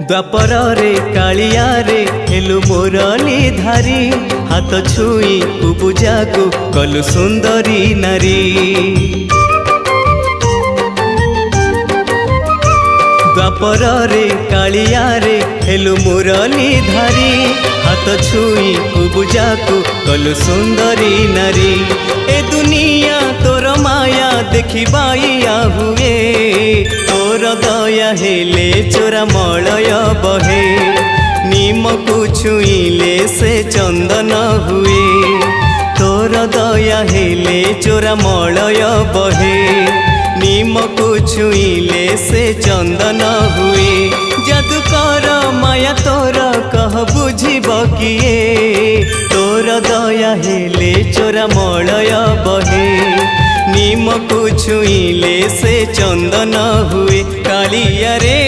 द्वापर रे कालिया रे हेलु मुरली धारी हाथ छुई पूजा को कलु सुंदरी नारी। द्वापर रे कालिया रे हेलु मुरली धारी हाथ छुई पूजा को कलु सुंदरी नारी। ए दुनिया तोर माया देखिबाइया हुए तोर दया हेले चोरा मलय बहे नीम को छुईले से चंदन हुए तोर दया हेले चोरा मलय बहे नीम को छुईले से चंदन हुए। जादूकर माया तोर कह बुझिब किए तोर दया हेले चोरा मलय बहे नीम को छुईले से चंदन हुए। कालिया रे